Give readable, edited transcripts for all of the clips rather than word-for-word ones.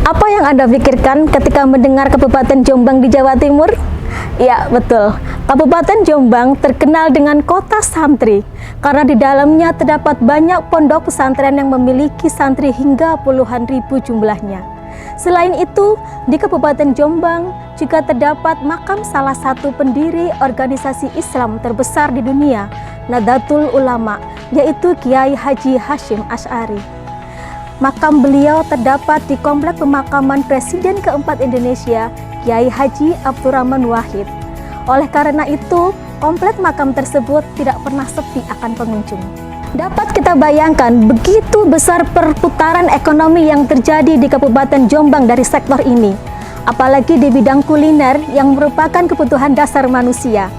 Apa yang Anda pikirkan ketika mendengar Kabupaten Jombang di Jawa Timur? Ya, betul. Kabupaten Jombang terkenal dengan kota santri karena di dalamnya terdapat banyak pondok pesantren yang memiliki santri hingga puluhan ribu jumlahnya. Selain itu, di Kabupaten Jombang juga terdapat makam salah satu pendiri organisasi Islam terbesar di dunia, Nahdlatul Ulama, yaitu Kiai Haji Hasyim Asy'ari. Makam beliau terdapat di Komplek Pemakaman Presiden keempat Indonesia, Kiai Haji Abdurrahman Wahid. Oleh karena itu, komplek makam tersebut tidak pernah sepi akan pengunjung. Dapat kita bayangkan begitu besar perputaran ekonomi yang terjadi di Kabupaten Jombang dari sektor ini, apalagi di bidang kuliner yang merupakan kebutuhan dasar manusia.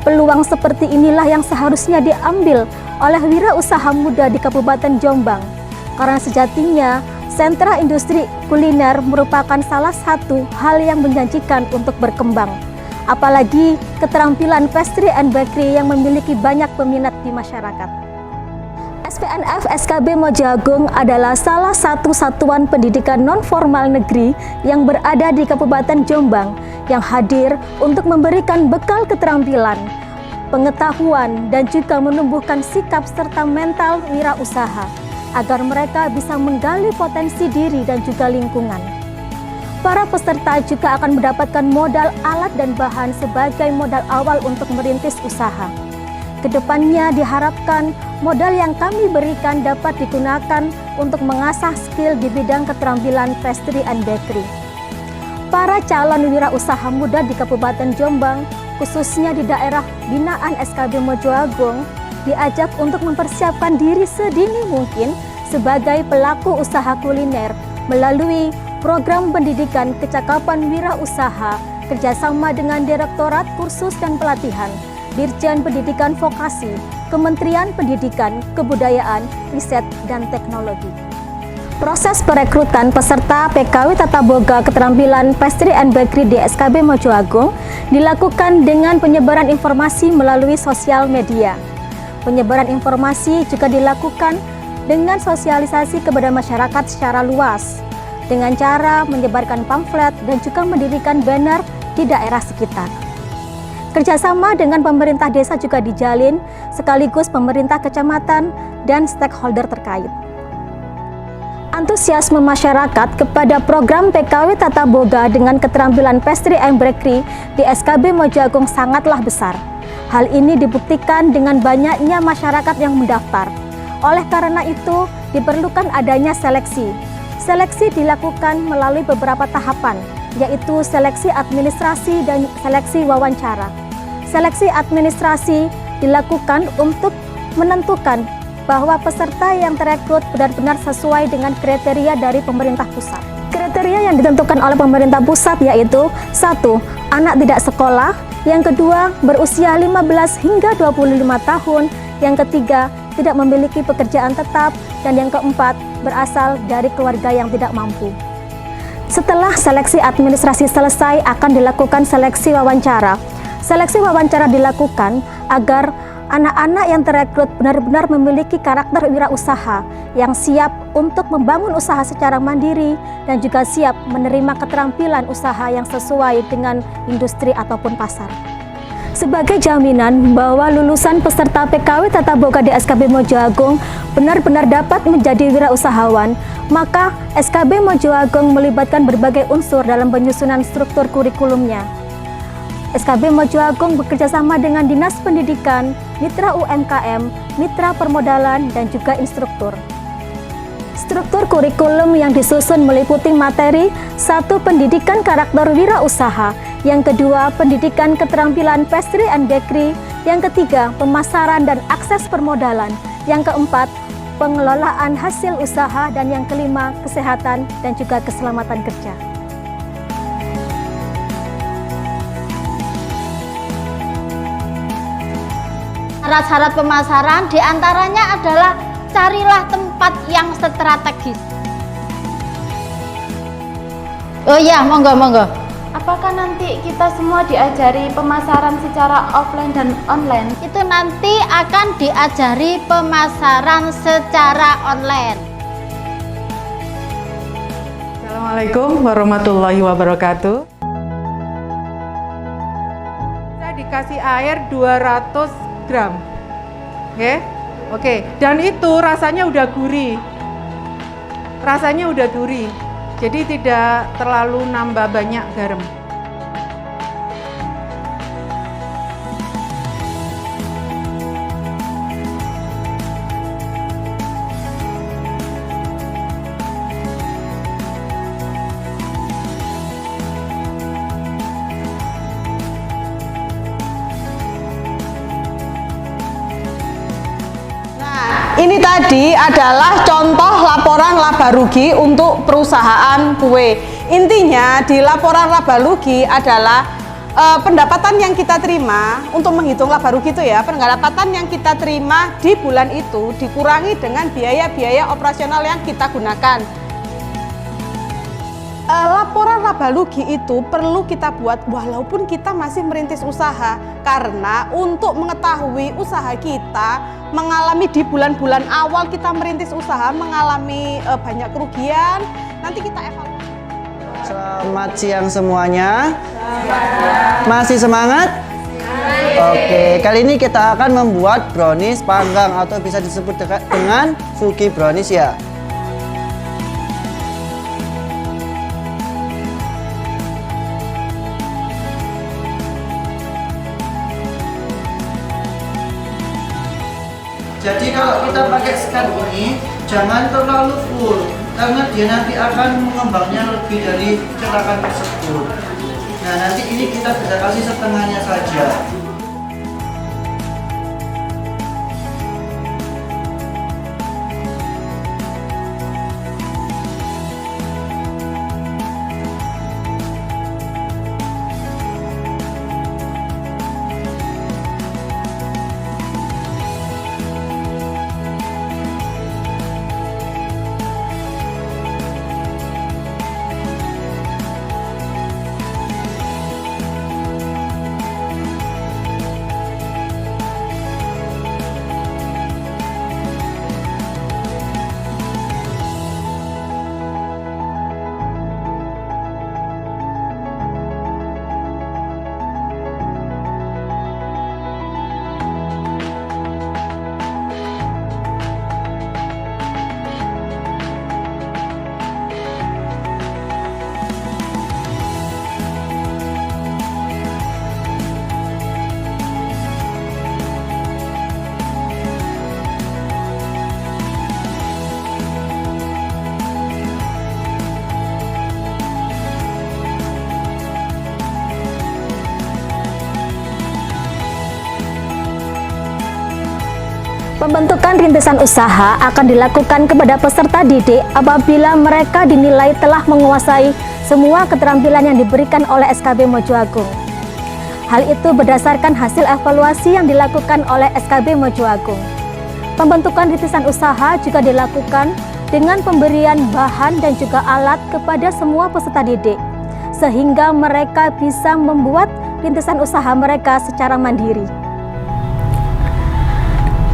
Peluang seperti inilah yang seharusnya diambil oleh wirausaha muda di Kabupaten Jombang. Karena sejatinya, sentra industri kuliner merupakan salah satu hal yang menjanjikan untuk berkembang. Apalagi keterampilan pastry and bakery yang memiliki banyak peminat di masyarakat. SPNF SKB Mojo Agung adalah salah satu satuan pendidikan non-formal negeri yang berada di Kabupaten Jombang yang hadir untuk memberikan bekal keterampilan, pengetahuan, dan juga menumbuhkan sikap serta mental wirausaha agar mereka bisa menggali potensi diri dan juga lingkungan. Para peserta juga akan mendapatkan modal alat dan bahan sebagai modal awal untuk merintis usaha. Kedepannya diharapkan modal yang kami berikan dapat digunakan untuk mengasah skill di bidang keterampilan pastry and bakery. Para calon wirausaha muda di Kabupaten Jombang, khususnya di daerah binaan SKB Mojo Agung, diajak untuk mempersiapkan diri sedini mungkin sebagai pelaku usaha kuliner melalui program pendidikan kecakapan wirausaha kerjasama dengan Direktorat Kursus dan Pelatihan, Dirjen Pendidikan Vokasi, Kementerian Pendidikan, Kebudayaan, Riset, dan Teknologi. Proses perekrutan peserta PKW Tata Boga Keterampilan Pastry and Bakery di SKB Mojo Agung dilakukan dengan penyebaran informasi melalui sosial media. Penyebaran informasi juga dilakukan dengan sosialisasi kepada masyarakat secara luas, dengan cara menyebarkan pamflet dan juga mendirikan banner di daerah sekitar. Kerjasama dengan pemerintah desa juga dijalin, sekaligus pemerintah kecamatan dan stakeholder terkait. Antusiasme masyarakat kepada program PKW Tata Boga dengan keterampilan pastry and bakery di SKB Mojo Agung sangatlah besar. Hal ini dibuktikan dengan banyaknya masyarakat yang mendaftar. Oleh karena itu, diperlukan adanya seleksi. Seleksi dilakukan melalui beberapa tahapan, yaitu seleksi administrasi dan seleksi wawancara. Seleksi administrasi dilakukan untuk menentukan bahwa peserta yang terekrut benar-benar sesuai dengan kriteria dari pemerintah pusat. Kriteria yang ditentukan oleh pemerintah pusat yaitu 1. Anak tidak sekolah, yang kedua berusia 15 hingga 25 tahun, yang ketiga tidak memiliki pekerjaan tetap, dan yang keempat berasal dari keluarga yang tidak mampu. Setelah seleksi administrasi selesai, akan dilakukan seleksi wawancara. Seleksi wawancara dilakukan agar anak-anak yang terekrut benar-benar memiliki karakter wirausaha yang siap untuk membangun usaha secara mandiri dan juga siap menerima keterampilan usaha yang sesuai dengan industri ataupun pasar. Sebagai jaminan bahwa lulusan peserta PKW Tata Boga di SKB Mojo Agung benar-benar dapat menjadi wirausahawan, maka SKB Mojo Agung melibatkan berbagai unsur dalam penyusunan struktur kurikulumnya. SKB Mojo Agung bekerjasama dengan Dinas Pendidikan, Mitra UMKM, Mitra Permodalan, dan juga instruktur. Struktur kurikulum yang disusun meliputi materi 1. Pendidikan karakter wirausaha, yang kedua pendidikan keterampilan pastry and bakery, yang ketiga pemasaran dan akses permodalan, yang keempat pengelolaan hasil usaha, dan yang kelima kesehatan dan juga keselamatan kerja. Syarat-syarat pemasaran diantaranya adalah carilah tempat yang strategis. Oh iya, monggo. Apakah nanti kita semua diajari pemasaran secara offline dan online? Itu nanti akan diajari pemasaran secara online. Assalamualaikum warahmatullahi wabarakatuh. Saya dikasih air 200 gram. Oke. Dan itu rasanya udah gurih. Jadi tidak terlalu nambah banyak garam. Ini tadi adalah contoh laporan laba rugi untuk perusahaan kue. Intinya di laporan laba rugi adalah pendapatan yang kita terima untuk menghitung laba rugi itu ya, pendapatan yang kita terima di bulan itu dikurangi dengan biaya-biaya operasional yang kita gunakan. Laporan laba rugi itu perlu kita buat walaupun kita masih merintis usaha, karena untuk mengetahui usaha kita mengalami di bulan-bulan awal kita merintis usaha mengalami banyak kerugian, nanti kita evaluasi. Selamat siang semuanya. Masih semangat? Oke, kali ini kita akan membuat brownies panggang atau bisa disebut dengan Suki brownies ya. Jadi kalau kita pakai scan ini jangan terlalu full karena dia nanti akan mengembangnya lebih dari cetakan tersebut. Nah, nanti ini kita bisa kasih setengahnya saja. Pembentukan rintisan usaha akan dilakukan kepada peserta didik apabila mereka dinilai telah menguasai semua keterampilan yang diberikan oleh SKB Mojo Agung. Hal itu berdasarkan hasil evaluasi yang dilakukan oleh SKB Mojo Agung. Pembentukan rintisan usaha juga dilakukan dengan pemberian bahan dan juga alat kepada semua peserta didik, sehingga mereka bisa membuat rintisan usaha mereka secara mandiri.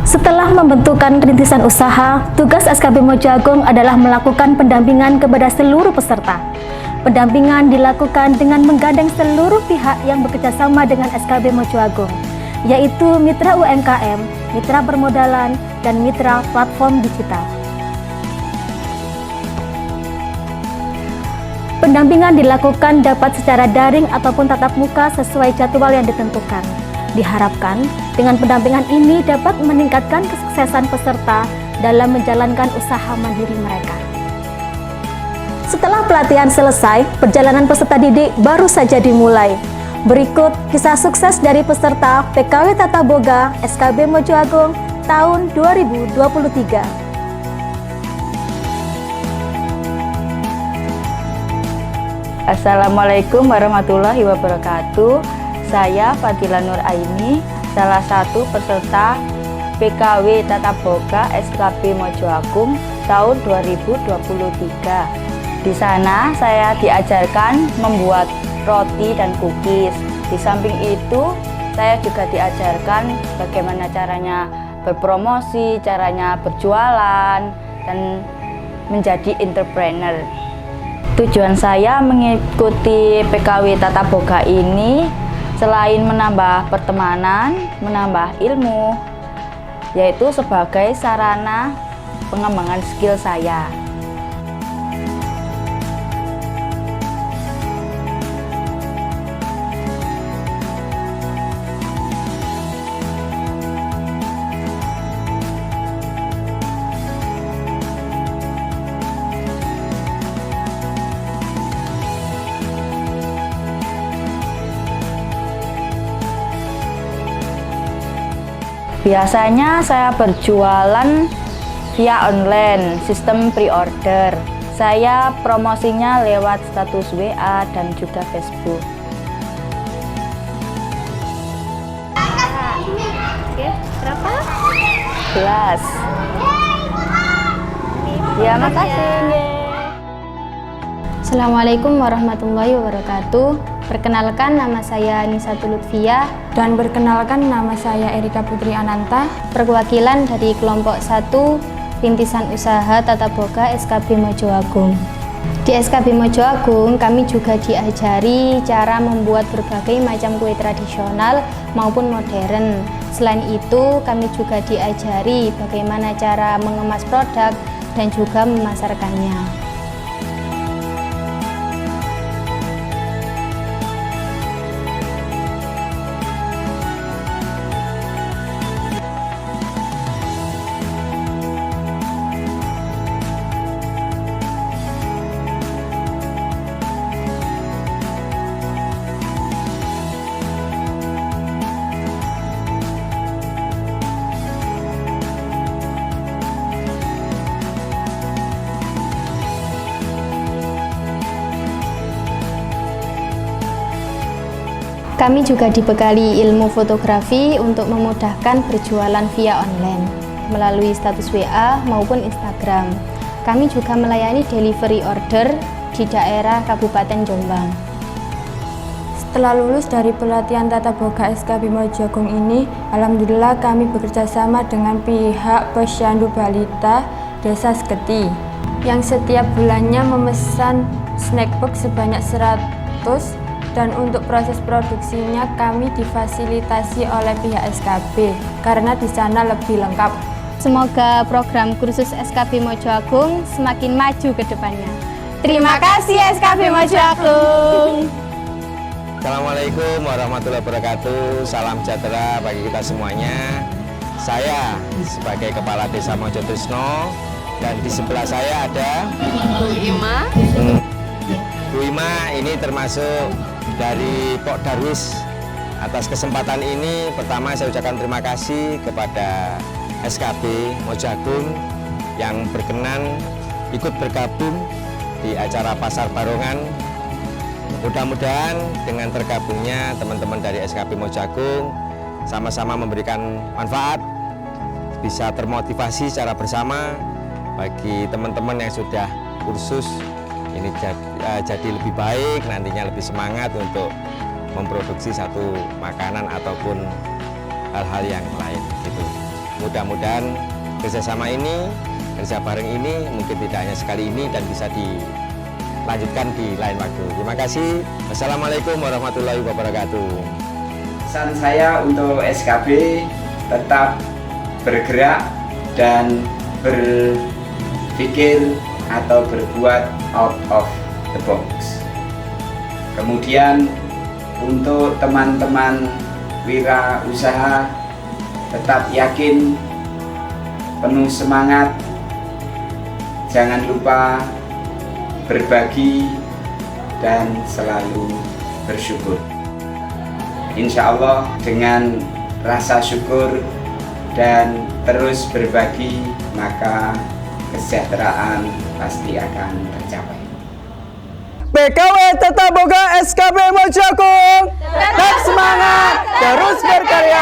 Setelah membentukkan rintisan usaha, tugas SKB Mojo Agung adalah melakukan pendampingan kepada seluruh peserta. Pendampingan dilakukan dengan menggandeng seluruh pihak yang bekerjasama dengan SKB Mojo Agung, yaitu mitra UMKM, mitra permodalan, dan mitra platform digital. Pendampingan dilakukan dapat secara daring ataupun tatap muka sesuai jadwal yang ditentukan. Diharapkan dengan pendampingan ini dapat meningkatkan kesuksesan peserta dalam menjalankan usaha mandiri mereka. Setelah pelatihan selesai, perjalanan peserta didik baru saja dimulai. Berikut kisah sukses dari peserta PKW Tata Boga SKB Mojo Agung tahun 2023. Assalamualaikum warahmatullahi wabarakatuh. Saya Fadila Nur Aini, salah satu peserta PKW Tata Boga SKB Mojo Agung tahun 2023. Di sana saya diajarkan membuat roti dan cookies. Di samping itu, saya juga diajarkan bagaimana caranya berpromosi, caranya berjualan, dan menjadi entrepreneur. Tujuan saya mengikuti PKW Tata Boga ini selain menambah pertemanan, menambah ilmu, yaitu sebagai sarana pengembangan skill saya. Biasanya saya berjualan via online, sistem pre-order. Saya promosinya lewat status WA dan juga Facebook. Oke, berapa? 11. Ya, makasih. Assalamualaikum warahmatullahi wabarakatuh. Perkenalkan, nama saya Nisatul Lutfia. Dan perkenalkan, nama saya Erika Putri Ananta. Perwakilan dari kelompok 1 Rintisan Usaha Tata Boga SKB Mojoagung. Di SKB Mojoagung kami juga diajari cara membuat berbagai macam kue tradisional maupun modern. Selain itu kami juga diajari bagaimana cara mengemas produk dan juga memasarkannya. Kami juga dibekali ilmu fotografi untuk memudahkan berjualan via online melalui status WA maupun Instagram. Kami juga melayani delivery order di daerah Kabupaten Jombang. Setelah lulus dari pelatihan Tata Boga SKB Mojoagung ini, alhamdulillah kami bekerja sama dengan pihak Posyandu Balita Desa Seketi yang setiap bulannya memesan snackbox sebanyak 100. Dan untuk proses produksinya kami difasilitasi oleh pihak SKB karena di sana lebih lengkap. Semoga program kursus SKB Mojoagung semakin maju ke depannya. Terima kasih SKB Mojoagung. Assalamualaikum warahmatullahi wabarakatuh. Salam sejahtera bagi kita semuanya. Saya sebagai Kepala Desa Mojotrisno dan di sebelah saya ada Bu Ima. Bu Ima ini termasuk dari Pok Darwis. Atas kesempatan ini, pertama saya ucapkan terima kasih kepada SKB Mojoagung yang berkenan ikut bergabung di acara Pasar Barongan. Mudah-mudahan dengan tergabungnya teman-teman dari SKB Mojoagung sama-sama memberikan manfaat, bisa termotivasi secara bersama bagi teman-teman yang sudah kursus ini jadi lebih baik, nantinya lebih semangat untuk memproduksi satu makanan ataupun hal-hal yang lain gitu. Mudah-mudahan kerjasama ini, kerja bareng ini mungkin tidak hanya sekali ini dan bisa dilanjutkan di lain waktu. Terima kasih. Wassalamualaikum warahmatullahi wabarakatuh. Pesan saya untuk SKB tetap bergerak dan berpikir atau berbuat out of the box. Kemudian untuk teman-teman wirausaha tetap yakin, penuh semangat, jangan lupa berbagi dan selalu bersyukur. Insya Allah dengan rasa syukur dan terus berbagi maka kesejahteraan pasti akan tercapai. PKW Tata Boga SKB Mojoagung, tetap semangat, terus berkarya.